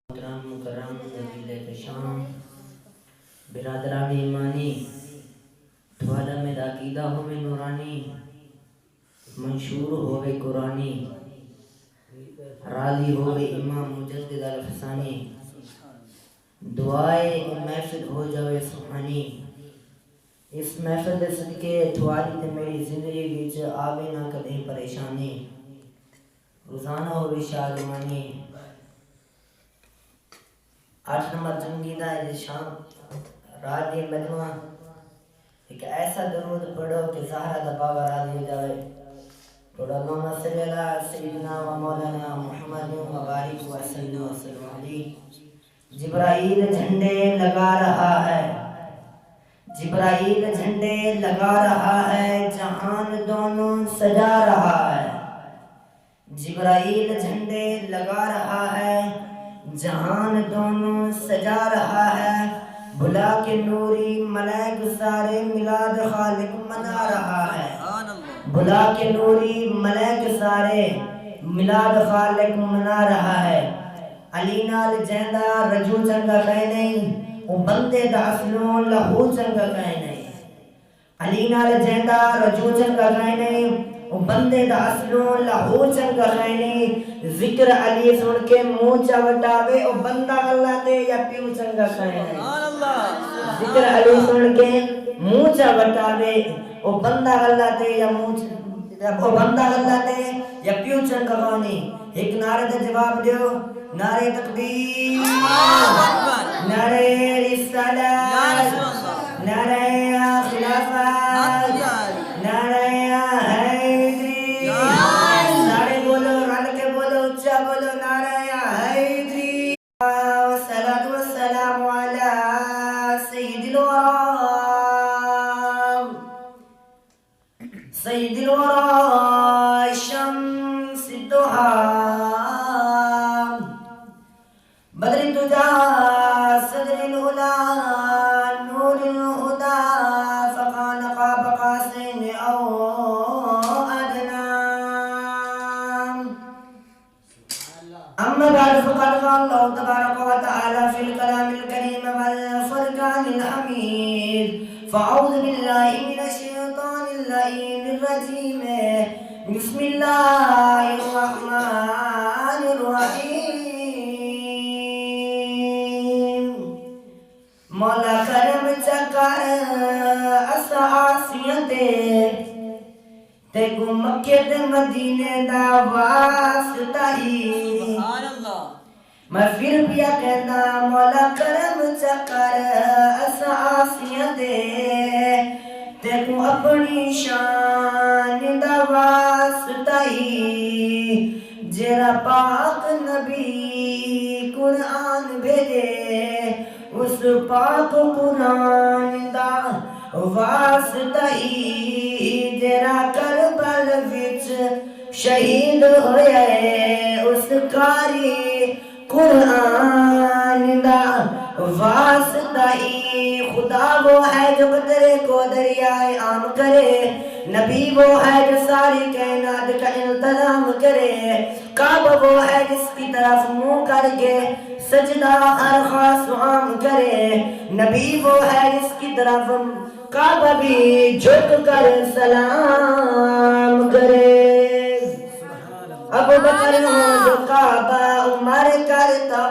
محترم مکرم نبیل کشان برادران ایمانی تھوالا میں عقیدہ ہوئے نورانی منشور ہوئے قرآنی راضی ہوئے امام مجدد الفسانی دعائے محفل ہو جاوے سبحانی اس محفل دے صدقے تھوالی تے میری زندگی وچ آوے نہ کدیں پریشانی روزانہ ہوئے شادمانی 8 نمبر جنگیدہ ہے شام رات دی مجموعہ ایک ایسا درود پڑھو کہ زہرہ دا بابا راضی ہو جاوے پڑھو اللہم صلی اللہ سیدنا و مولانا محمد و بارک و سلم علیہ جبرائیل جھنڈے لگا رہا ہے جبرائیل جھنڈے لگا رہا ہے جہان دونوں سجا رہا ہے جبرائیل جھنڈے لگا رہا ہے جہان دونوں سجا رہا ہے بلا کے نوری ملائک سارے میلاد خالق منا رہا ہے بلا کے نوری ملائک سارے میلاد خالق منا رہا ہے علی نال جیندہ رجو چنگا کہے نہیں وہ بندے دا اصلوں لہو چنگا کہے نہیں علی نال جیندہ رجو چنگا کہے نہیں وہ بندے دا اصلوں لہو چنگا کہے نہیں ذکر علی سن کے منہ چاوٹاوے وہ بندہ اللہ تے یا پیو چنگا کہے نہیں ذکر علی سن کے منہ چاوٹاوے وہ بندہ اللہ تے یا وہ بندہ اللہ تے یا پیو چنگا کہے نہیں ایک نعرہ دا جواب دیو نعرہ تکبیر نعرہ رسالت نعرہ خلافت نعرہ حیدری سارے بولو رل کے بولو اچھا بولو نعرہ حیدری والصلاة والسلام علی سید الورا سید الورا شمس الضحی بدر الدجى صدر الهدى نور الهدى فقال قاب قاسين أو أدنى أما بعد فقد قال الله تبارك وتعالى في الكلام الكريم والفرقان الحميد فأعوذ بالله من الشيطان اللعين الرجيم بسم الله الرحمن الرحيم مولا کرم چکر اسعاسیت تے کو مکہ تے مدینے دا واسطہ ہی میں پھر پیا کہنا مولا کرم چکر اسعاسیت تے کو اپنی شان دا واسطہ ہی جرا پاک نبی قرآن بھیجے اس پاک قرآن دا واسطہ ہی جرا کربل وچ شہید ہویا ہے اس کاری قرآن دا واسطہ ہی خدا وہ ہے جو قطرے کو دریائے عام کرے نبی وہ ہے جو ساری کائنات کا انتظام کرے کعبہ وہ ہے جس کی طرف منہ کر کے سجدہ ہر خاص عام کرے نبی وہ ہے جس کی طرف کعبہ بھی جھک کر سلام کرے ابو بکر ہو جو کعبہ عمر کرتا